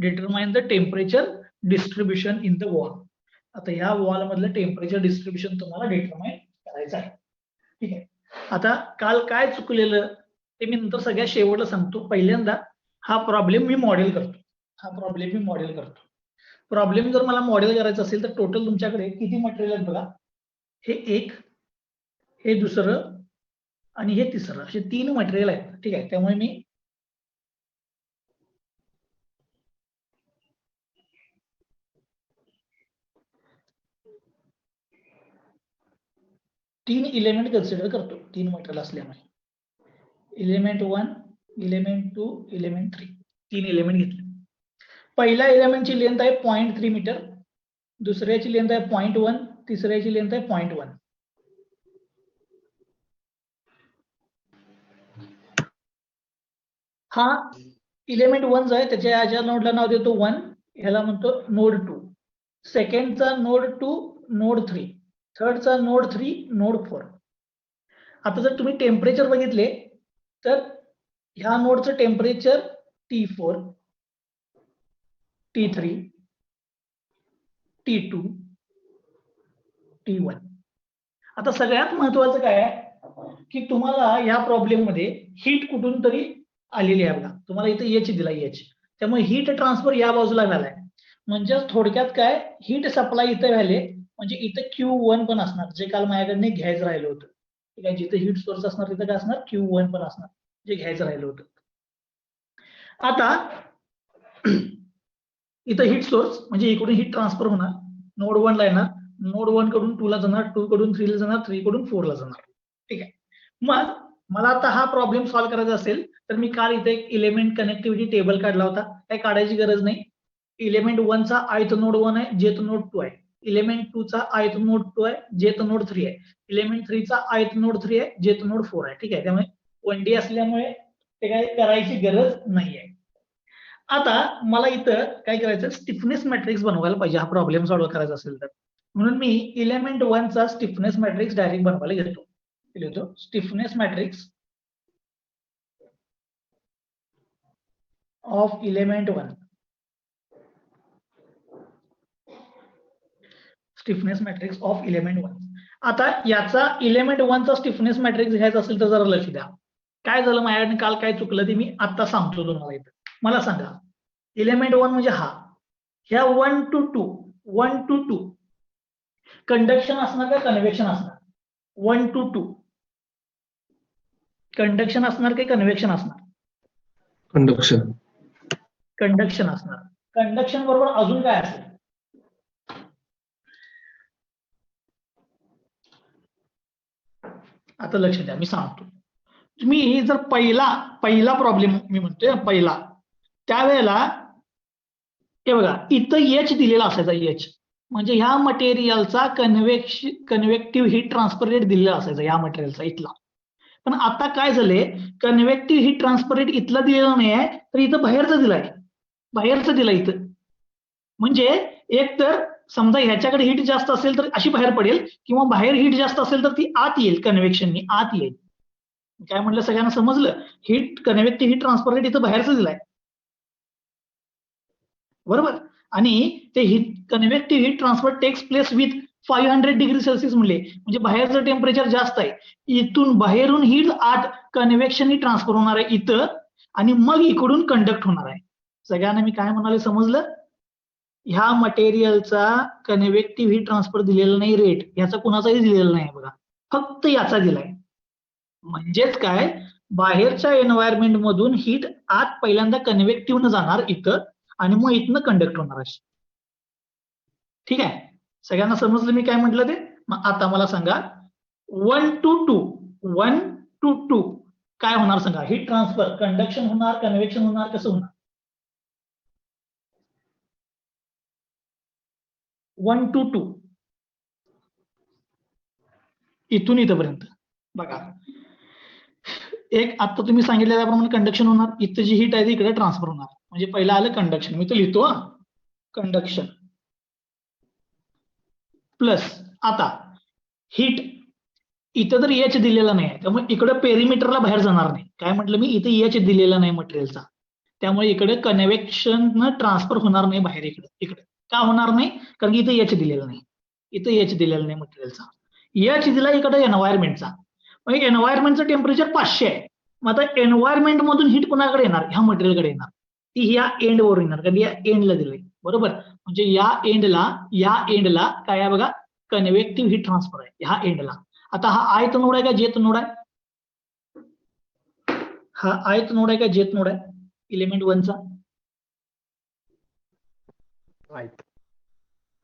Determine the temperature distribution in the wall. आता ह्या wall मधलं टेम्परेचर डिस्ट्रीब्युशन तुम्हाला डिटरमाइन करायचं आहे. ठीक आहे. आता काल काय चुकलेलं ते मी नंतर सगळ्या शेवटला सांगतो. पहिल्यांदा हा प्रॉब्लेम मी मॉडेल करतो. प्रॉब्लेम जर मला मॉडेल करायचा असेल तर टोटल तुमच्याकडे किती मटेरियल आहेत बघा. हे एक, हे दुसरं आणि हे तिसरं, असे 3 मटेरियल आहेत. ठीक आहे. त्यामुळे मी तीन इलेमेंट कन्सिडर करतो. 3 मटेरियल असल्यामुळे एलिमेंट 1, एलिमेंट 2, एलिमेंट 3, 3 एलिमेंट घेतले. पहिल्या एलिमेंटची लेंथ आहे 0.3 मीटर, दुसऱ्याची लेंथ आहे 0.1, तिसऱ्याची लेंथ आहे 0.1. हा एलिमेंट 1 जो आहे त्याच्या ह्याच्या नोडला नाव देतो 1, ह्याला म्हणतो नोड 2. सेकंडचा नोड 2, नोड 3. थर्डचा नोड 3, नोड 4. आता जर तुम्ही टेम्परेचर बघितले तर ह्या नोडचं temperature T4, T3, T2, T1. आता सगळ्यात महत्वाचं काय आहे की तुम्हाला या प्रॉब्लेम मध्ये हीट कुठून तरी आलेली आहे बघा. तुम्हाला इथे H दिला H, त्यामुळे हीट ट्रान्सफर या बाजूला झालाय. म्हणजे थोडक्यात काय, हीट सप्लाय इथे व्हायले, म्हणजे इथे Q1 पण असणार, जे काल माझ्याकडे घ्यायचं राहिलं होतं. ठीक आहे. जिथे हीट सोर्स असणार तिथे काय असणार, Q1 पण असणार, जे घ्यायचं राहिलं होतं. आता इथं हीट सोर्स म्हणजे इकडून हीट ट्रान्सफर होणार, नोड 1 ला येणार, नोड 1 कडून 2 ला जाणार, 2 कडून 3 ला जाणार, 3 कडून 4 ला जाणार. ठीक आहे. मग मला आता हा प्रॉब्लेम सॉल्व्ह करायचा असेल तर मी काल इथे एक एलिमेंट कनेक्टिव्हिटी टेबल काढला होता. काही काढायची गरज नाही. एलिमेंट 1 चा ith नोड 1 आहे, jth नोड 2 आहे. एलिमेंट 2 चा ith नोड 2 आहे, jth नोड 3 आहे. एलिमेंट 3 चा ith नोड 3 आहे, jth नोड 4 आहे. ठीक आहे. त्यामुळे 1D असल्यामुळे ते काय करायची गरज नाहीये. आता मला इथं काय करायचं, स्टिफनेस मॅट्रिक्स बनवायला पाहिजे हा प्रॉब्लेम सॉल्व्ह करायचा असेल तर. म्हणून मी एलिमेंट 1 चा स्टिफनेस मॅट्रिक्स डायरेक्ट बनवायला घेतो. लिहितो stiffness matrix of element 1. Stiffness matrix of element 1. आता याचा एलिमेंट 1 चा स्टिफनेस मॅट्रिक्स घ्यायचा असेल तर जरा लक्ष द्या. काय झालं माझ्याकडे काल काय चुकलं ते मी आता सांगतो तुम्हाला. इथं मला सांगा, एलिमेंट 1 म्हणजे हा, ह्या 1 to 2 कंडक्शन असणार का कन्व्हेक्शन असणार? 1 to 2 कंडक्शन असणार का कन्व्हेक्शन असणार? कंडक्शन असणार. कंडक्शन बरोबर अजून काय असेल? आता लक्ष द्या, मी सांगतो. तुम्ही जर पहिला प्रॉब्लेम मी म्हणतोय पहिला, त्यावेळेला हे बघा इथं H दिलेला असायचा. H म्हणजे ह्या मटेरियलचा कन्व्हेक्टिव्ह हीट ट्रान्सफर रेट दिलेला असायचा ह्या मटेरियलचा इथला. पण आता काय झालंय, कन्व्हेक्टिव्ह हीट ट्रान्सफर रेट इथला दिलेला नाही आहे, तर इथं बाहेरचा दिलाय इथं. म्हणजे एक तर समजा ह्याच्याकडे हीट जास्त असेल तर अशी बाहेर पडेल, किंवा बाहेर हीट जास्त असेल तर ती आत येईल, कन्व्हेक्शननी आत येईल. काय म्हटलं सगळ्यांना समजलं? कन्व्हेक्टिव्ह हीट ट्रान्सफर रेट इथं बाहेरचा दिलाय, बरोबर. आणि ते convective heat transfer takes place with 500 degree Celsius म्हणले, म्हणजे बाहेरचं टेम्परेचर जास्त आहे, इथून बाहेरून हीट आत कन्व्हेक्शननी ट्रान्सफर होणार आहे इथं, आणि मग इकडून कंडक्ट होणार आहे. सगळ्यांना मी काय म्हणाले समजलं? ह्या मटेरियलचा कन्व्हेक्टिव्ह हीट ट्रान्सफर दिलेला नाही रेट, याचा कुणाचाही दिलेला नाही बघा, फक्त याचा दिलाय. म्हणजेच काय, बाहेरच्या एन्व्हायरमेंट मधून हीट आत पहिल्यांदा कन्व्हेक्टिव्ह न जाणार इथं, आणि मग इथनं कंडक्ट होणार अशी. ठीक आहे. सगळ्यांना समजलं मी काय म्हटलं ते? मग आता मला सांगा 1 to 2 काय होणार सांगा? हीट ट्रान्सफर, कंडक्शन होणार, कन्व्हेक्शन होणार, कसं होणार? 1 to 2 इथून इथपर्यंत बघा, एक आता तुम्ही सांगितल्याप्रमाणे कंडक्शन होणार, इथं जी हीट आहे ती इकडे ट्रान्सफर होणार. म्हणजे पहिला आलं कंडक्शन, मी तो लिहितो कंडक्शन प्लस, आता हीट इथं तर H दिलेला नाही, त्यामुळे इकडे पेरिमीटरला बाहेर जाणार नाही. काय म्हटलं मी, इथे H दिलेला नाही मटेरियलचा, त्यामुळे इकडे कन्व्हेक्शन ट्रान्सफर होणार नाही बाहेर इकडे. इकडे का होणार नाही? कारण की इथे एच दिलेलं नाही, इथे एच दिलेलं नाही मटेरियलचा. एच दिला इकडे एन्व्हायरमेंटचा. मग एन्व्हायरमेंटचं टेम्परेचर 500 आहे. मग आता एन्व्हायरमेंट मधून हीट कुणाकडे येणार? ह्या मटेरियलकडे येणार. ती या एंड वरून येणार, कारण या एंडला दिलंय. बरोबर, म्हणजे या एंडला काय आहे बघा, कन्व्हेक्टिव्ह हीट ट्रान्सफर आहे ह्या एंडला. आता हा आयत नोड आहे का जेथ नोड आहे? हा आयत नोड आहे का जेथ नोड आहे इलेमेंट 1 चा?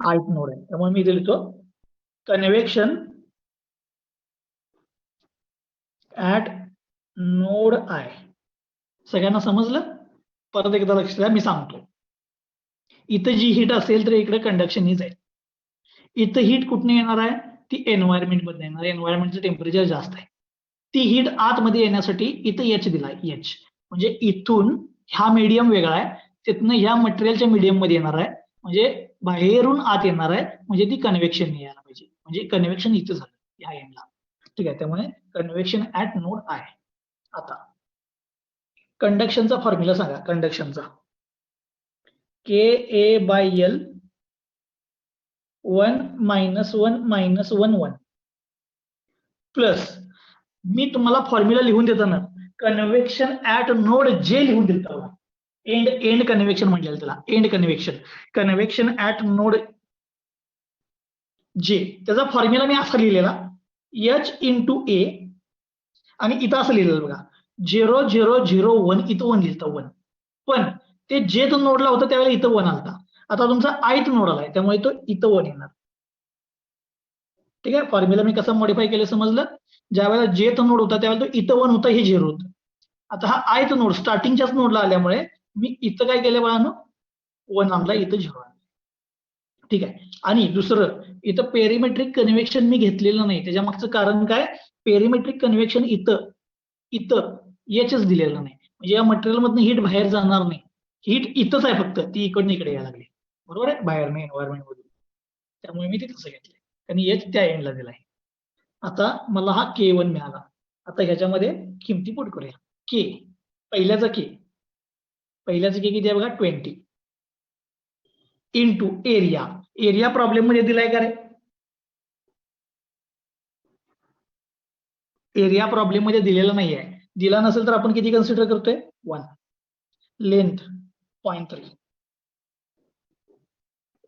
आयत नोड आहे. त्यामुळे मी इथे लिहितो कन्व्हेक्शन ऍट नोड आय. सगळ्यांना समजलं? परत एकदा लक्ष द्या, मी सांगतो. इथं जी हीट असेल तर इकडे कंडक्शन हीच आहे. इथं हीट कुठून येणार आहे? ती एन्व्हायरमेंट मधून येणार. एन्व्हायरमेंटचं टेम्परेचर जास्त आहे. ती हीट आतमध्ये येण्यासाठी इथं एच दिलाय, एच. म्हणजे इथून हा मीडियम वेगळा आहे, तिथनं ह्या मटेरियलच्या मीडियम मध्ये येणार आहे, म्हणजे बाहेरून आत येणार आहे, म्हणजे ती कन्व्हेक्शन यायला पाहिजे. म्हणजे कन्व्हेक्शन इथं झालं ह्या एंडला. ठीक आहे, त्यामुळे कन्व्हेक्शन ऍट नोड आय. आता कंडक्शनचा फॉर्म्युला सांगा. कंडक्शनचा KA/L 1 -1 -1 प्लस, मी तुम्हाला फॉर्म्युला लिहून देताना कन्व्हेक्शन ऍट नोड जे लिहून देतो. एंड कन्व्हेक्शन म्हटलेलं त्याला, एंड कन्व्हेक्शन ऍट नोड जे. त्याचा फॉर्म्युला मी असा लिहिलेला H × A, आणि इथं असं लिहिलेलं बघा 0 0 0 1, इथं 1 लिहिलं 1. पण ते जेथ नोडला होतं त्यावेळेला इथं 1 आलता. आता तुमचा आयथ नोड आलाय त्यामुळे तो इथं 1 येणार. ठीक आहे, फॉर्म्युला मी कसं मॉडिफाय केलं समजलं? ज्या वेळेला जेथ नोड होता त्यावेळेला तो इथं 1 होता, हे 0 होतं. आता हा आयथ नोड स्टार्टिंगच्याच नोडला आल्यामुळे मी इथं काय केलं बाळांनो, 1 आणला, इथं 0 आणला. ठीक आहे. आणि दुसरं, इथं पेरिमेट्रिक कन्व्हेक्शन मी घेतलेलं नाही. त्याच्या मागचं कारण काय? पेरिमेट्रिक कन्व्हेक्शन इथं एचच दिलेलं नाही, म्हणजे या मटेरियल मधून हीट बाहेर जाणार नाही. हीट इथंच आहे, फक्त ती इकडनं इकडे यायला लागली. बरोबर आहे, बाहेर नाही एन्व्हायरमेंट मधून. त्यामुळे मी ते तसं घेतलंय, आणि एच त्या एंडला दिलाय. आता मला हा K1 मिळाला. आता ह्याच्यामध्ये किमती पुट करूया. के पहिल्याचा के किती आहे बघा, 20 इंटू एरिया. एरिया प्रॉब्लेम मध्ये दिलाय का रे? एरिया प्रॉब्लेम मध्ये दिलेला नाहीये. दिला नसेल तर आपण किती कन्सिडर करतोय? 1. लेंथ 0.3.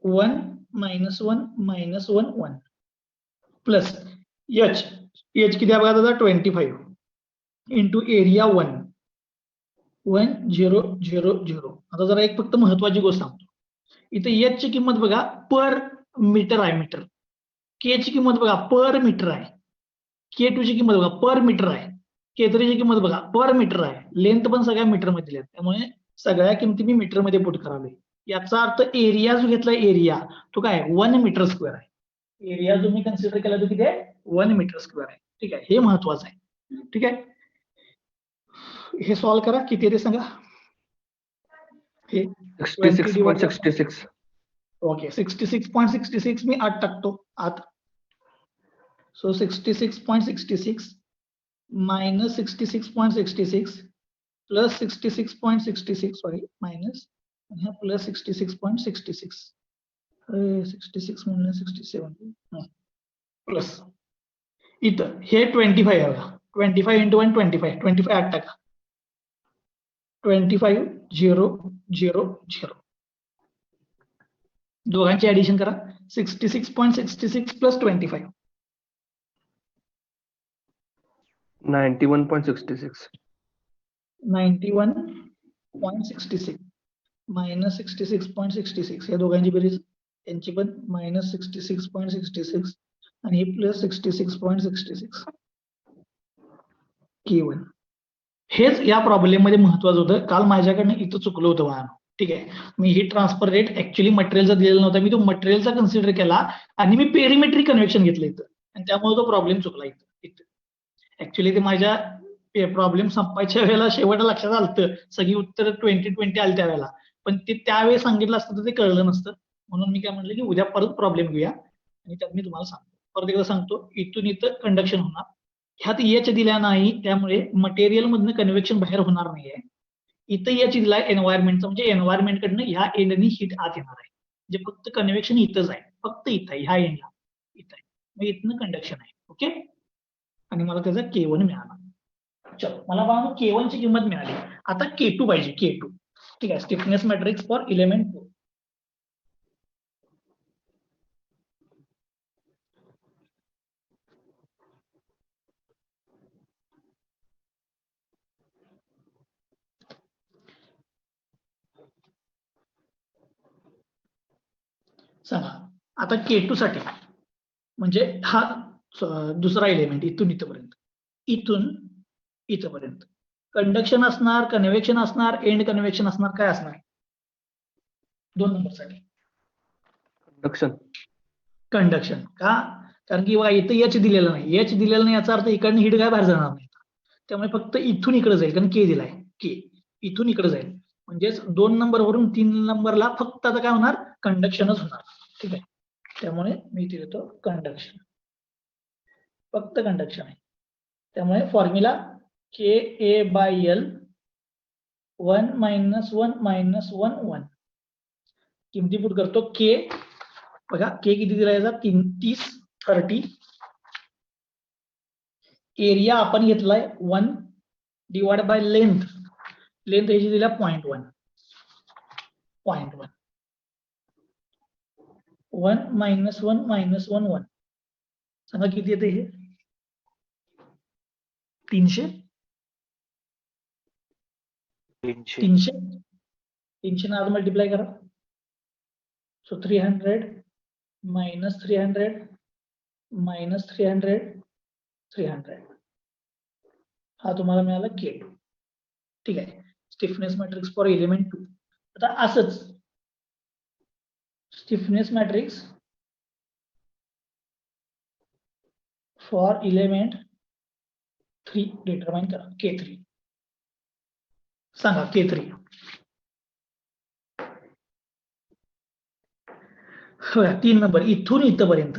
1 -1 -1 1 प्लस एच किती आहे बघा दादा, 25 इंटू एरिया 1 1 0 0 0. आता जरा एक फक्त महत्वाची गोष्ट सांगतो. इथे एच ची किंमत बघा पर मीटर आहे, मीटर. के ची किंमत बघा पर मीटर आहे. K2 ची किंमत बघा पर मीटर आहे. K3 ची किंमत बघा पर मीटर आहे. लेंथ पण सगळ्या मीटर मध्ये दिल्यात, त्यामुळे सगळ्या किमती मी मीटर मध्ये पुट करावे. याचा अर्थ एरिया जो घेतला, एरिया तो काय 1 मीटर स्क्वेअर आहे. एरिया जो मी कन्सिडर केला तो किती आहे? 1 मीटर स्क्वेअर आहे. ठीक आहे, हे महत्वाचं आहे. ठीक आहे, हे सॉल्व्ह करा. किती आहे ते सांगा. हे 66.66. ओके, 66.66 मी 8 टाकतो आत. So 66.66 minus 66.66 plus 66.66, sorry, minus, and here plus 66.66. 66 minus 67 plus इथं हे 25 आहे बघा. 25 into 1 25 8 टाका. 25 0 0 0. दोघांची ऍडिशन करा. 66.66 plus 25 91.66. 91.66 minus 66.66 या दोघांची बेरीज, यांची पण minus 66.66 आणि प्लस 66.66. K1 हेच या प्रॉब्लेम मध्ये महत्वाचं होतं. काल माझ्याकडनं इथं चुकलं होतं बघा. ठीक आहे, मी हीट ट्रान्सफर रेट ऍक्च्युअली मटेरियलचा दिलेला नव्हता, मी तो मटेरियलचा कन्सिडर केला आणि मी पेरिमेट्रिक कन्व्हेक्शन घेतलं इथं, आणि त्यामुळे तो प्रॉब्लेम चुकला इथं. ऍक्च्युअली ते माझ्या प्रॉब्लेम संपायच्या वेळेला शेवटला लक्षात आलं, सगळी उत्तर 2020 आली त्यावेळेला, पण ते त्यावेळेस सांगितलं असतं तर ते कळलं नसतं. म्हणून मी काय म्हटलं की उद्या परत प्रॉब्लेम घेऊया, आणि त्यात मी तुम्हाला सांगतो. परत एकदा सांगतो, इथून इथं कंडक्शन होणार, ह्यात एच दिल्या नाही, त्यामुळे मटेरियल मधनं कन्व्हेक्शन बाहेर होणार नाहीये. इथं याची दिलाय एन्व्हायरमेंटचा, म्हणजे एन्व्हायरमेंट कडनं ह्या एंडनी हीट आत येणार आहे, म्हणजे फक्त कन्व्हेक्शन इथंच आहे, फक्त इथं आहे, ह्या एंडला इथं आहे, मग इथनं कंडक्शन आहे. ओके, आणि मला त्याचा K1 मिळाला. चलो, मला बघा K1 ची किंमत मिळाली. आता K2 पाहिजे, K2. ठीक आहे, स्टिफनेस मॅट्रिक्स फॉर एलिमेंट 2. सांगा आता K2 साठी, म्हणजे हा दुसरा एलिमेंट इथून इथपर्यंत, इथून इथपर्यंत कंडक्शन असणार, कन्व्हेक्शन असणार, एंड कन्व्हेक्शन असणार, काय असणार 2 नंबर साठी? कंडक्शन. कंडक्शन. का? कारण की बघा इथं एच दिलेलं नाही, एच दिलेलं नाही याचा अर्थ इकडनं हीट काय बाहेर जाणार नाही, त्यामुळे फक्त इथून इकडे जाईल, कारण के दिलाय, के इथून इकडे जाईल, म्हणजेच 2 नंबर वरून 3 नंबरला फक्त आता काय होणार, कंडक्शनच होणार. ठीक आहे, त्यामुळे मी इथे देतो कंडक्शन, फक्त कंडक्शन आहे. त्यामुळे फॉर्म्युला KA/L 1 - 1 - 1 1. किमती पुट करतो. के बघा, के किती दिला याचा 30. एरिया आपण घेतलाय 1 डिवाइड बाय लेंथ, लेंथ ह्याची दिला 0.1. 0.1 1 - 1 - 1 1. सांगा किती येते हे? 300. 300 आज मल्टिप्लाय करा. सो 300 - 300 - 300 300. हा तुम्हाला मिळाला K2. ठीक आहे, स्टिफनेस मॅट्रिक्स फॉर एलिमेंट 2. आता असंच stiffness matrix for element 3 determine करा. K3 सांगा. K3 3 नंबर इथून इथपर्यंत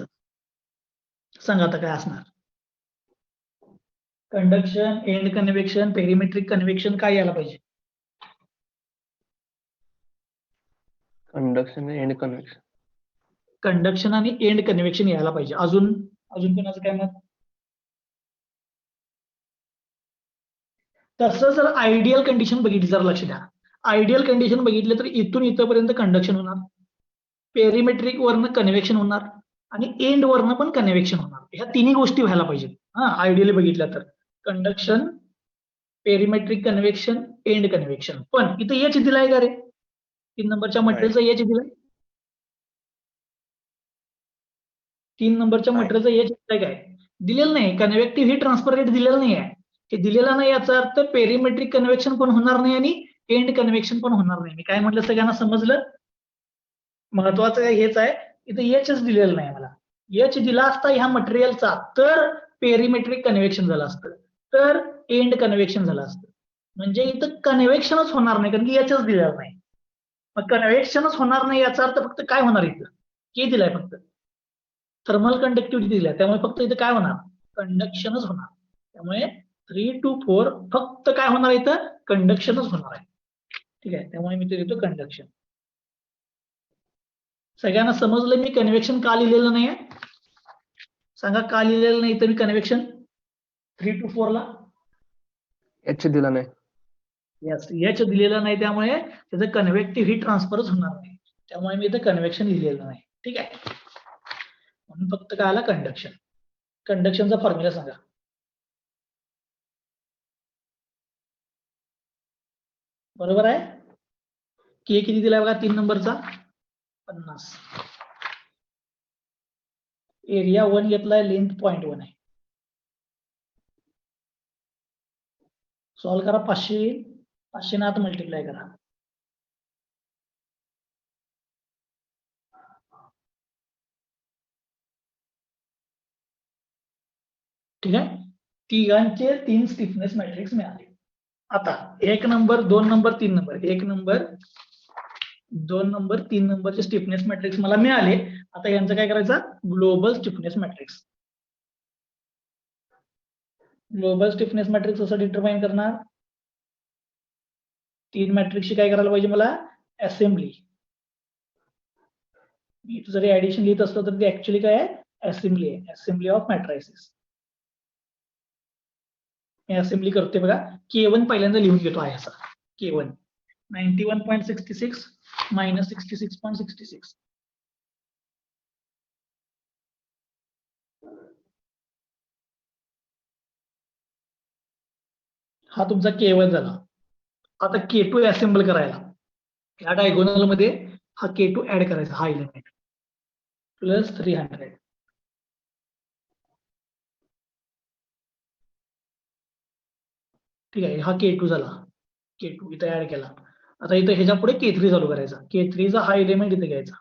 सांगा आता काय असणार? कंडक्शन, एंड कन्व्हेक्शन, पेरिमेट्रिक कन्व्हेक्शन काय यायला पाहिजे? Conduction end convection. कंडक्शन आणि एंड कन्व्हेक्शन यायला पाहिजे. अजून कोणाचं काय मत? तसं जर आयडियल कंडिशन बघितली, जर लक्ष द्या, आयडियल कंडिशन बघितलं तर इथून इथपर्यंत कंडक्शन होणार, पेरिमेट्रिक वरनं कन्व्हेक्शन होणार, आणि एंड वरनं पण कन्व्हेक्शन होणार. ह्या तिन्ही गोष्टी व्हायला पाहिजेत. आयडियली बघितलं तर कंडक्शन, पेरिमेट्रिक कन्व्हेक्शन, एंड कन्व्हेक्शन. पण इथं एच दिलाय का रे? 3 नंबरच्या मटेरियलचा एच दिलाय, 3 नंबरच्या मटेरियलचा एच दिलाय काय? दिलेलं नाही. कन्व्हेक्टिव्ह हीट ट्रान्सफर रेट दिलेला नाही आहे. हे दिलेला नाही याचा अर्थ पेरिमेट्रिक कन्व्हेक्शन पण होणार नाही आणि एंड कन्व्हेक्शन पण होणार नाही. मी काय म्हटलं सगळ्यांना समजलं? महत्वाचं काय हेच आहे, इथं एचच दिलेलं नाही मला. एच दिला असता ह्या मटेरियलचा तर पेरिमेट्रिक कन्व्हेक्शन झालं असतं, तर एंड कन्व्हेक्शन झालं असतं. म्हणजे इथं कन्व्हेक्शनच होणार नाही, कारण की एचच दिलेलं नाही. मग कन्व्हेक्शनच होणार नाही याचा अर्थ फक्त काय होणार, इथं के दिलाय, फक्त थर्मल कंडक्टिव्हिटी दिलाय, त्यामुळे फक्त इथं काय होणार, कंडक्शनच होणार. त्यामुळे 3 to 4 फक्त काय होणार, इथं कंडक्शनच होणार आहे. ठीक आहे, त्यामुळे मी ते देतो कंडक्शन. सगळ्यांना समजलं मी कन्व्हेक्शन का लिहिलेलं नाहीये? सांगा का लिहिलेलं नाही तर मी कन्व्हेक्शन 3 to 4 ला? एच दिला नाही. यस, एच दिलेलं नाही, त्यामुळे त्याचं कन्व्हेक्टिव्ह हीट ट्रान्सफरच होणार नाही, त्यामुळे मी इथं कन्व्हेक्शन लिहिलेलं नाही. ठीक आहे, म्हणून फक्त काय आला कंडक्शन. कंडक्शनचा फॉर्म्युला सांगा. बरोबर आहे. के किती दिलाय बघा 3 नंबरचा 50. एरिया 1 घेतलाय, लेंथ 0.1 आहे. सॉल्व करा. 500 ना आत मल्टिप्लाय करा. ठीक आहे, तिघांचे 3 स्टिफनेस मॅट्रिक्स मिळाले. आता 1 number, 2 number, 3 number, 1 number, 2 number, 3 नंबरचे स्टिफनेस मॅट्रिक्स मला मिळाले. आता यांचं काय करायचं, global stiffness matrix. Global stiffness matrix कसं डिटरमाइन करणार? 3 मॅट्रिक्सची काय करायला पाहिजे मला? असेंब्ली. मी जरी ऍडिशन लिहित असतो तर ते ऍक्च्युअली काय आहे? असेंब्ली आहे. Assembly of matrices. Me assembly करते बघा. K1 पहिल्यांदा लिहून घेतो आहे असा. K1 91.66 minus 66.66. हा तुमचा K1 झाला. आता K2 असेंबल करायला या डायगोनल मध्ये हा K2 ऍड करायचा, हा एलिमेंट प्लस 300. ठीक आहे, हा K2 झाला. K2 इथे ऍड केला. आता इथे ह्याच्या पुढे K3 चालू करायचा. K3 चा हा एलिमेंट इथे घ्यायचा.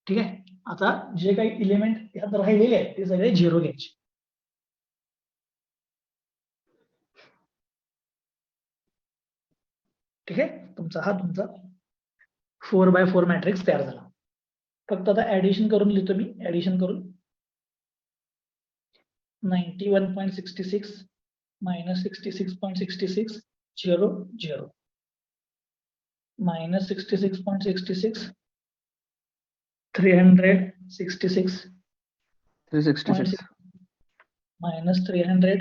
ठीक आहे, आता जे काही एलिमेंट यात राहिलेले आहेत ते सगळे 0 घ्यायचे. ठीक आहे, तुमचा 4x4 मॅट्रिक्स तयार झाला. फक्त आता ऍडिशन करून लिहितो मी. ऍडिशन करून 91.66 minus 66.66 0 0 minus 66.66 366 366 minus 300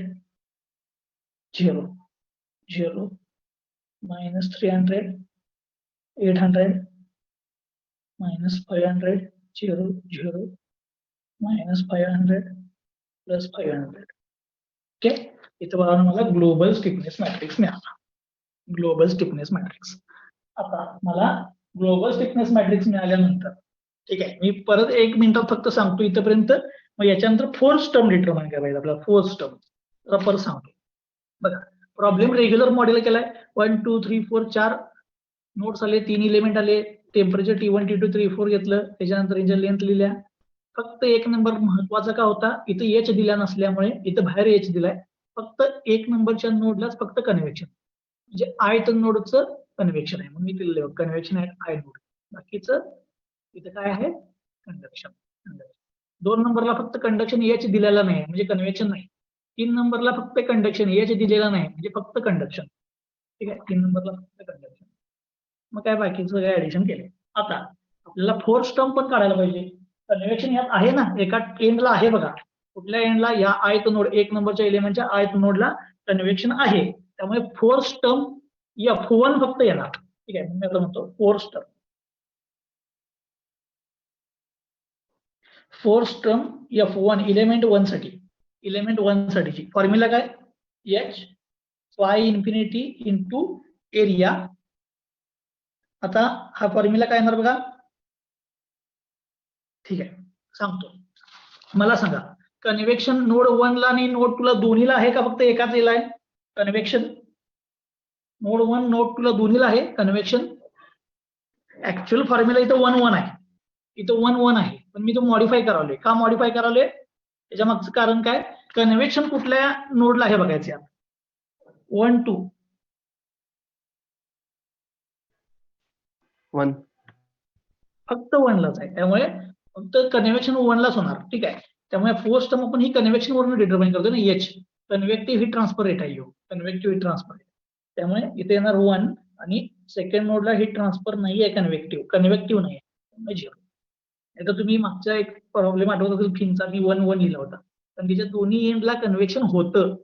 0 0 minus 300 800 minus 500 0 0 minus 500 plus 500. Okay, इथं बघा मला ग्लोबल स्टिफनेस मॅट्रिक्स मिळाला. Global stiffness matrix. आता मला ग्लोबल स्टिफनेस मॅट्रिक्स मिळाल्यानंतर ठीक आहे, मी परत 1 मिनिटात फक्त सांगतो इथपर्यंत. मग याच्यानंतर फोर्स टर्म डिटरमाइन करायचं आपल्याला. फोर्स टर्म परत सांगतो बघा. प्रॉब्लेम रेग्युलर मॉडेल केलाय. 1 2 3 4 4 नोट्स आले, 3 एलिमेंट आले. टेम्परेचर T1 T2 T4 घेतलं, त्याच्यानंतर यांच्या लेंथ लिहिल्या. फक्त 1 नंबर महत्वाचा का होता, इथं H दिला नसल्यामुळे इथं बाहेर H दिलाय. फक्त 1 नंबरच्या नोडलाच फक्त कन्व्हेक्शन, म्हणजे ith नोडचं कन्व्हेक्शन आहे. मग मी दिलेलं कन्व्हेक्शन ऍट I नोड. बाकीचं इथं काय आहे? कंडक्शन. 2 नंबरला फक्त कंडक्शन H दिलेला नाही म्हणजे कन्व्हेक्शन नाही. 3 नंबरला फक्त कंडक्शन H दिलेला नाही म्हणजे फक्त कंडक्शन. ठीक आहे, 3 नंबरला फक्त कंडक्शन. मग काय बाकीचं सगळं ऍडिशन केलंय. आता आपल्याला फोर्स टर्म पण काढायला पाहिजे. कन्व्हेक्शन यात आहे ना, एका एंडला आहे बघा. कुठल्या एंडला? या ith नोड, 1 नंबरच्या एलिमेंटच्या ith नोडला कन्व्हेक्शन आहे. त्यामुळे फोर्स टर्म F1 फक्त येणार. ठीक आहे, मी आता म्हणतो force term. Force term F1 element 1 साठी. एलिमेंट 1 साठीची फॉर्म्युला काय? H y infinity into area. आता हा फॉर्म्युला काय येणार बघा. ठीक आहे, सांगतो. मला सांगा, कन्व्हेक्शन नोड 1 ला आणि नोड 2 ला दोन्हीला आहे का फक्त एकाच याला आहे कन्व्हेक्शन? नोड 1 नोड 2 ला दोन्हीला आहे कन्व्हेक्शन. ऍक्च्युअल फॉर्म्युला इथं 1 1 आहे, इथं 1 1 आहे, पण मी तो मॉडिफाय करावलोय. का मॉडिफाय करावलोय? त्याच्या मागचं कारण काय? कन्व्हेक्शन कुठल्या नोडला आहे बघायचं यात. 1 2 1 फक्त 1 लाच आहे, त्यामुळे फक्त कन्व्हेक्शन 1 लाच होणार. ठीक आहे, त्यामुळे फोर्स टर्म आपण ही कन्व्हेक्शन वरून डिटरमाइन करतो ना. H कन्व्हेक्टिव्ह हीट ट्रान्सफर रेट आहे, कन्व्हेक्टिव्ह हीट ट्रान्सफर. त्यामुळे इथे येणार 1 आणि सेकंड नोडला हीट ट्रान्सफर नाही आहे, कन्व्हेक्टिव्ह नाही आहे, 0. आता तुम्ही मागचा एक प्रॉब्लेम आठवत असेल फिनचा, मी 1 1 लिहिला होता, पण त्याच्या दोन्ही एंडला कन्व्हेक्शन होतं.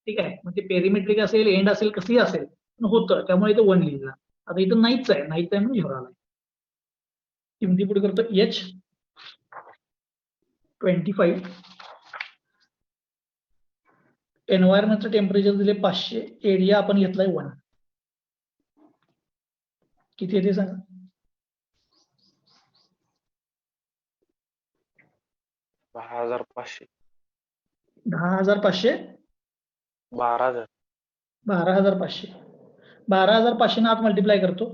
ठीक आहे, मग ते पेरिमेट्रिक असेल, एंड असेल, कसंही असेल, पण होतं, त्यामुळे इथं 1 लिहिला. आता इथं नाहीच आहे म्हणून 0 आलाय. किमती पुढे करतो. H 25. एन्व्हायरमेंटचं टेम्परेचर दिले 500. एरिया आपण घेतलाय 1. किती येते सांगा? 10,500. 10,500. 12,000. 12,500. 12,500 ना आत मल्टिप्लाय करतो.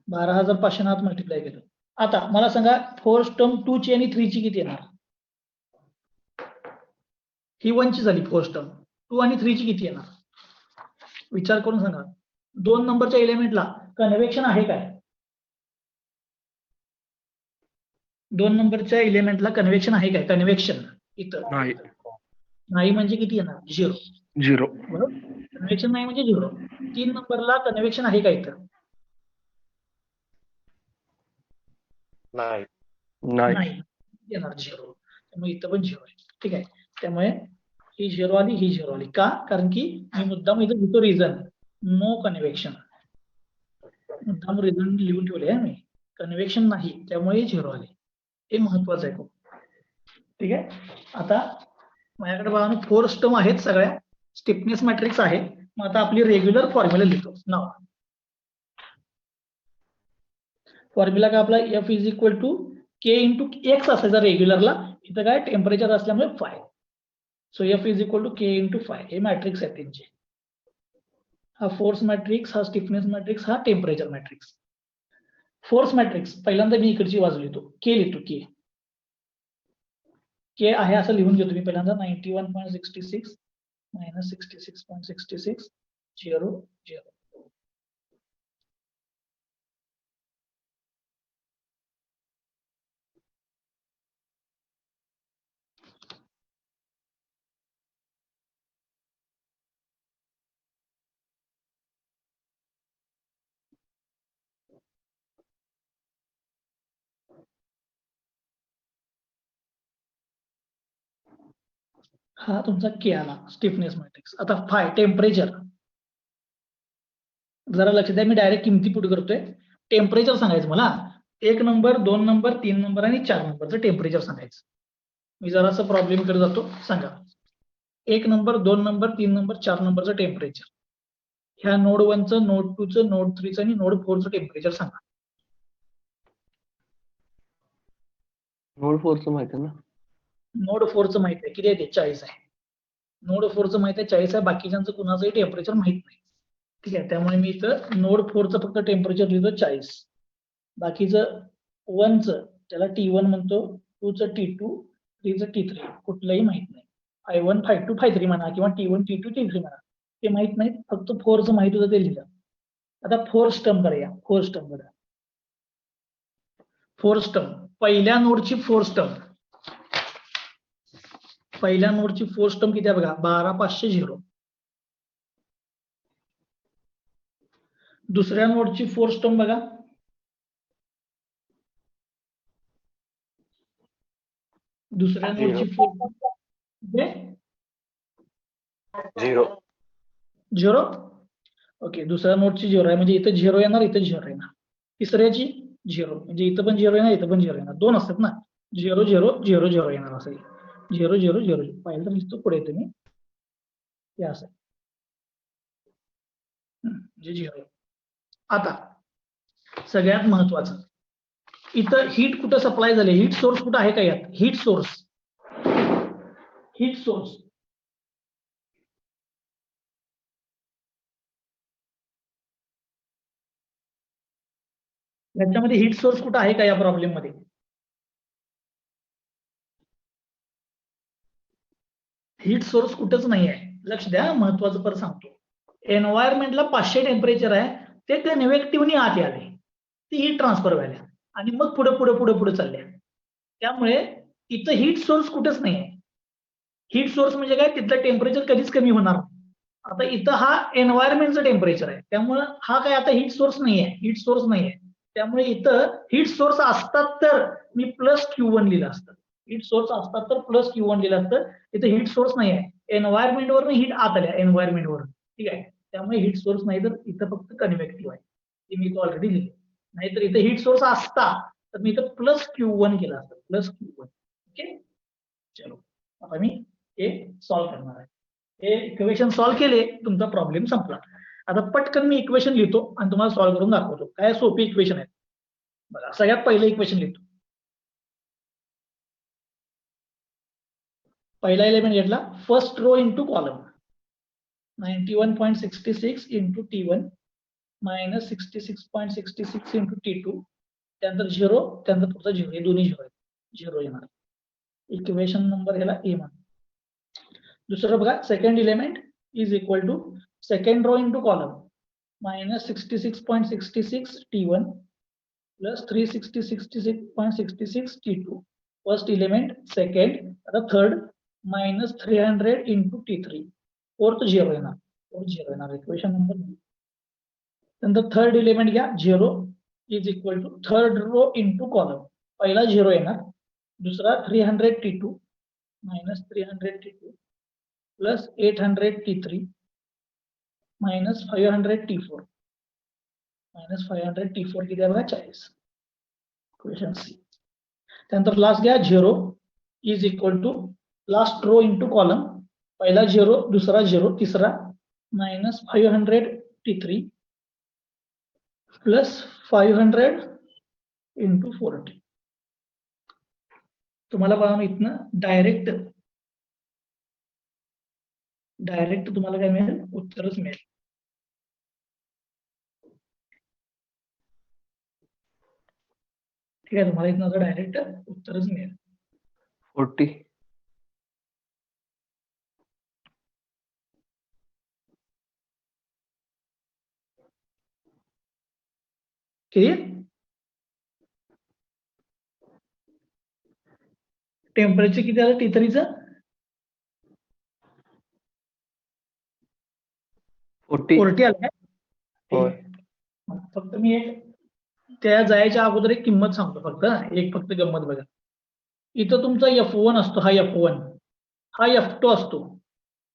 12,500 ना आत मल्टिप्लाय केलं. आता मला सांगा, फोर्स टर्म 2 ची आणि 3 ची किती येणार? ही 1 ची झाली फोर्स टर्म. 2 आणि 3 ची किती येणार? विचार करून सांगा. 2 नंबरच्या एलिमेंटला कन्व्हेक्शन आहे काय? 2 नंबरच्या इलेमेंटला कन्व्हेक्शन आहे काय? कन्व्हेक्शन इथं नाही. नाही म्हणजे किती येणार? 0. 0. बरोबर, कन्व्हेक्शन नाही म्हणजे 0. 3 नंबरला कन्व्हेक्शन आहे का इथं? नाही. नाही. येणार 0. त्यामुळे इथं पण 0 आहे. ठीक आहे, त्यामुळे ही 0 आली, ही 0 आली. का? कारण की मी मुद्दाम इथं लिहितो रिझन, नो कन्व्हेक्शन. मुद्दाम रिझन लिहून ठेवले आहे मी, कन्व्हेक्शन नाही, त्यामुळे 0 आले. हे महत्वाचं आहे खूप. ठीक आहे, आता माझ्याकडे बघा 4 स्टर्म आहेत, सगळ्या स्टिफनेस मॅट्रिक्स आहे. मग आता आपली रेग्युलर फॉर्म्युला लिहितो. नाव फॉर्म्युला काय आपला? F is equal to K into x असायचा रेग्युलरला, इथं काय टेम्परेचर असल्यामुळे phi. So F is equal to K into phi. हे मॅट्रिक्स आहेत त्यांचे. हा फोर्स मॅट्रिक्स, हा स्टिफनेस मॅट्रिक्स, हा टेम्परेचर मॅट्रिक्स. फोर्स मॅट्रिक्स पहिल्यांदा मी इकडची बाजू लिहितो, के लिहितो. के आहे असं लिहून घेतो मी पहिल्यांदा. 91.66 मायनस 66.66 0 0. हा तुमचा के आला स्टिफनेस मॅट्रिक्स. आता फाय टेम्परेचर, जरा लक्ष द्या, मी डायरेक्ट किमती पुट करतोय. टेम्परेचर सांगायचं मला. 1 नंबर, 2 नंबर, 3 नंबर आणि 4 नंबरचं टेम्परेचर सांगायचं. मी जरासं प्रॉब्लेम कडे जातो. सांगा 1 नंबर, 2 नंबर, 3 नंबर, 4 नंबरचं टेम्परेचर. ह्या नोड 1चं, नोड 2चं, नोड 3चं आणि नोड 4चं टेम्परेचर सांगा. नोड 4चं माहिती आहे ना? नोड 4चं माहित आहे, किती आहे ते? 40 आहे. नोड 4चं माहित आहे, 40 आहे. बाकीच्यांचं कुणाचंही टेम्परेचर माहित नाही. ठीक आहे, त्यामुळे मी इथं नोड 4चं फक्त टेम्परेचर लिहितो 40. बाकीचं 1चं त्याला T1 म्हणतो, 2चं T2, 3चं T3, कुठलंही माहित नाही. I1, I2, I3 म्हणा किंवा T1, T2, T3 म्हणा, ते माहित नाहीत. फक्त 4चं माहित होतं ते लिहिलं. आता 4 स्टर्म करूया. 4 स्टर्म कडे 4 स्टर्म, पहिल्या नोडची 4 स्टर्म. पहिल्या नोडची 4 स्टर्म किती आहे बघा? 12500. दुसऱ्या नोडची 4 स्टर्म बघा, दुसऱ्या नोडची 4 0. ओके, दुसऱ्या नोडची 0 आहे म्हणजे इथं 0 येणार, इथं 0 येणार. तिसऱ्याची 0 म्हणजे इथं पण 0 येणार, इथं पण 0 येणार. 2 असतात ना, 0 0 0 0 येणार असेल. 0 0 0 पाहिलं तर लिहितो पुढे तुम्ही, हे असं म्हणजे 0. आता सगळ्यात महत्वाचं, इथं हीट कुठं सप्लाय झाले? हीट सोर्स कुठं आहे का यात? हीट सोर्स, हीट सोर्स याच्यामध्ये हीट सोर्स कुठं आहे का या प्रॉब्लेम मध्ये? हीट सोर्स कुठंच नाही आहे. लक्ष द्या, महत्वाचं परत सांगतो. एन्व्हायरमेंटला 500 टेम्परेचर आहे, ते कन्व्हेक्टिव्हनी आत आले, ती हीट ट्रान्सफर व्हायला आणि मग पुढे पुढे पुढे पुढे चालल्या. त्यामुळे इथं हीट सोर्स कुठंच नाही आहे. हीट सोर्स म्हणजे काय? तिथलं टेम्परेचर कधीच कमी होणार नाही. आता इथं हा एन्व्हायरमेंटचं टेम्परेचर आहे, त्यामुळे हा काय आता हीट सोर्स नाही आहे, हीट सोर्स नाही आहे. त्यामुळे इथं हीट सोर्स असतात तर मी प्लस Q1 लिहिलं असतं. हीट सोर्स असतात तर प्लस Q1 लिहिलं असतं. इथं हीट सोर्स नाही आहे, एन्व्हायरमेंट वरून हीट आत आल्या, एन्व्हायरमेंट वरून. ठीक आहे, त्यामुळे हीट सोर्स नाही, तर इथं फक्त कन्व्हेक्टिव्ह आहे, ते मी तो ऑलरेडी लिहिले. नाहीतर इथं हीट सोर्स असता तर मी इथं प्लस Q1 केलं असतं, प्लस Q1. ओके, चलो आता मी हे सॉल्व्ह करणार आहे. हे इक्वेशन सॉल्व्ह केले, तुमचा प्रॉब्लेम संपला. आता पटकन मी इक्वेशन लिहितो आणि तुम्हाला सॉल्व्ह करून दाखवतो. काय सोपी इक्वेशन आहे बघा. सगळ्यात पहिलं इक्वेशन लिहितो. पहिला एलिमेंट घेतला, first row into column, 91.66 into T1 minus 66.66 into T2, त्यानंतर 0, त्यानंतर पुढचा 0, हे दोन्ही 0 आहेत, 0 येणार. इक्वेशन नंबर ह्याला A म्हणा. दुसरं बघा, second element is equal to second row into column minus 66.66 T1 plus 366.66 T2 first element, second, आता third minus 300 into T3 fourth 0 येणार इक्वेशन नंबर बी. नंतर थर्ड एलिमेंट घ्या 0 is equal to third row into column, पहिला 0 येणार, दुसरा 300 T2 minus 300 T2 plus 800 T3 minus 500 T4 minus 500 T4 किती आहे बघा 40. Equation C. त्यानंतर लास्ट घ्या 0 is equal to last row into column, पहिला 0 दुसरा 0 तिसरा मायनस 500 T3 प्लस 500 इंटू 40. तुम्हाला बघा इथनं डायरेक्ट तुम्हाला काय मिळेल, उत्तरच मिळेल. ठीक आहे, तुम्हाला इथनं डायरेक्ट उत्तरच मिळेल. 40. क्लियर. टेम्परेचर किती आलं T3चं, 40 आलं काय. होय. फक्त मी एक त्या जायच्या अगोदर एक किंमत सांगतो, फक्त गंमत बघा. इथं तुमचा F1 असतो, हा F1, हा F2 असतो,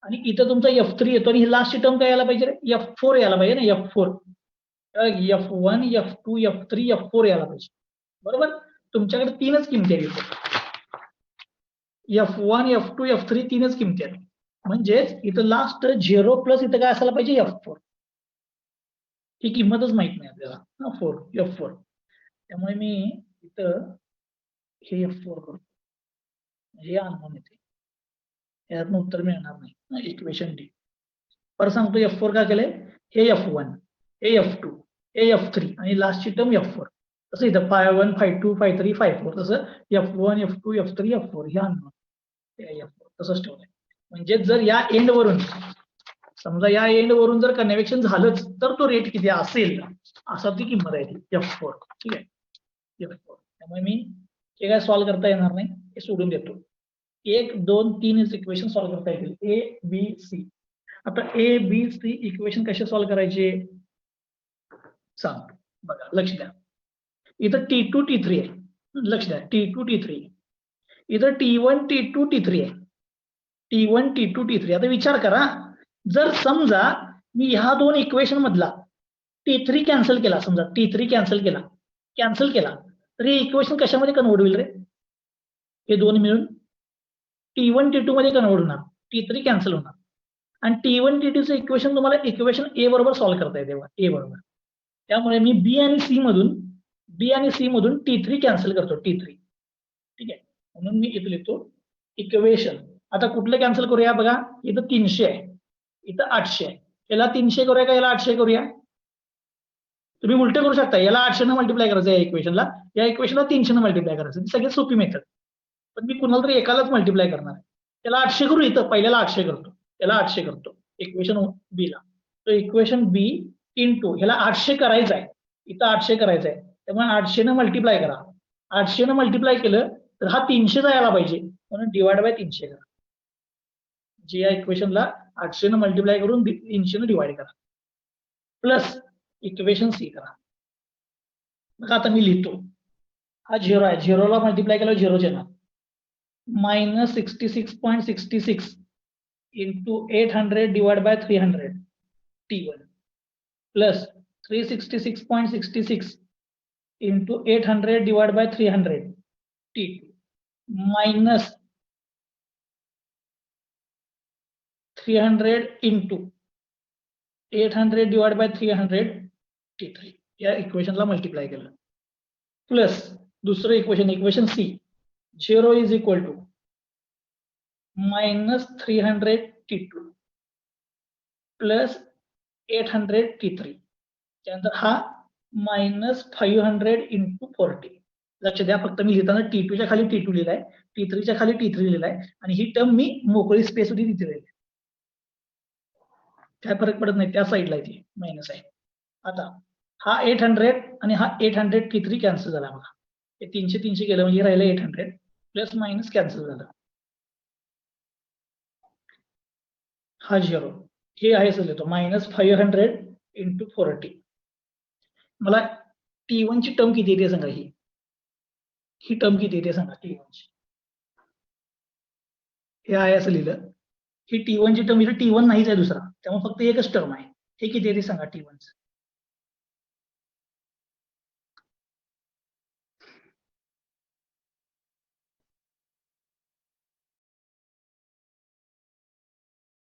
आणि इथं तुमचा F3 येतो, आणि ही लास्टची टर्म काय यायला पाहिजे, F4 यायला पाहिजे ना, F4. F1 F2 F3 F4 यायला पाहिजे, बरोबर. तुमच्याकडे तीनच किमती आहेत, F1 F2 F3 तीनच किमती आहेत. म्हणजेच इथं लास्ट 0 प्लस इथं काय असायला पाहिजे, F4. ही किंमतच माहित नाही आपल्याला, F4. त्यामुळे मी इथं हे F4 करतो, हे अननोन येते, यातनं उत्तर मिळणार नाही, इक्वेशन डी. परत सांगतो F4 का केलंय, हे F1 हे F2 हे F3 आणि लास्टची टर्म F4. तसं इथं 5-1 5-2 5-3 5-4 तसं F1 F2 F3 F4 हे अननोन, F4 तसंच ठेवलंय. म्हणजे जर या एंड वरून समजा या एंड वरून जर कन्व्हेक्शन झालंच तर तो रेट किती असेल, असा ती किंमत आहे ती F4. ठीक आहे, F4. त्यामुळे मी हे काय सॉल्व्ह करता येणार नाही, हे सोडून देतो. 1 2 3 इक्वेशन सॉल्व्ह करता येतील, A B C. आता A B C इक्वेशन कसे सॉल्व्ह करायचे सांग बघा, लक्ष द्या. इथं T2 T3 आहे, लक्ष द्या, T2 T3. इथं T1 T2 T3 आहे, T1 T2 T3. आता विचार करा, जर समजा मी ह्या दोन इक्वेशन मधला T3 कॅन्सल केला, समजा T3 कॅन्सल केला, तर हे इक्वेशन कशामध्ये कन्वर्ट होईल रे, हे दोन मिळून T1 T2 मध्ये कन्वर्ट होणार, T3 कॅन्सल होणार, आणि T1 T2चं इक्वेशन तुम्हाला इक्वेशन A बरोबर सॉल्व्ह करता येते, A बरोबर. त्यामुळे मी B आणि C मधून T3 कॅन्सल करतो, T3. ठीक आहे, म्हणून मी इथं लिहितो इक्वेशन. आता कुठलं कॅन्सल करूया बघा, इथं 300 आहे, इथं 800 आहे, याला 300 करूया का याला 800 करूया, तुम्ही उलट करू शकता, याला 800 ने मल्टिप्लाय करायचं, या इक्वेशनला 300 ने मल्टिप्लाय करायचं, सगळ्यात सोपी मेथड. पण मी कुणाला तरी एकालाच मल्टिप्लाय करणार आहे, त्याला 800 करू, इथं पहिल्याला 800 करतो, त्याला 800 करतो इक्वेशन बी ला. तर इक्वेशन बी इंटू ह्याला 800 करायचं आहे, इथं 800 करायचं आहे, त्यामुळे 800 ने मल्टिप्लाय करा. 800 ने मल्टिप्लाय केलं तर हा 300 यायला पाहिजे, म्हणून डिवाइड बाय 300 करा. जे या इक्वेशनला 800 ने मल्टिप्लाय करून 300 ने डिवाइड करा, प्लस इक्वेशन सी करा. बघा आता मी लिहितो, हा 0 आहे, 0ला मल्टिप्लाय केल्यावर 0 येणार, minus 66.66 into 800 divide by 300 T1 plus 366.66 into 800 divide by 300 T2 minus 300 into 800 divide by 300 T3. या इक्वेशनला मल्टिप्लाय केलं, प्लस दुसरं equation see, 0 is equal to minus 300 T2 plus 800 T3. त्यानंतर हा मायनस 500 इंटू 40. लक्ष द्या, फक्त मी लिहिताना T2च्या खाली T2 लिहिलाय, T3च्या खाली T3 लिहिलाय, आणि ही टर्म मी मोकळी स्पेस होती तिथे लिहिली, काय फरक पडत नाही, त्या साईडला ती मायनस आहे. आता हा 800 आणि हा 800 T3 कॅन्सल झाला बघा. हे 300 गेलं म्हणजे राहिलं 800 प्लस मायनस कॅन्सल झालं. हा 0 हे आहे सर येतो -500 इंटू 40. मला T1 ची टर्म किती येते सांगा. ही टर्म किती येते सांगा T1 ची. हे आहे असं लिहिलं. ही T1 ची टर्म इथे T1 नाहीच आहे दुसरा, त्यामुळे फक्त एकच टर्म आहे. हे किती येते सांगा T1 चं.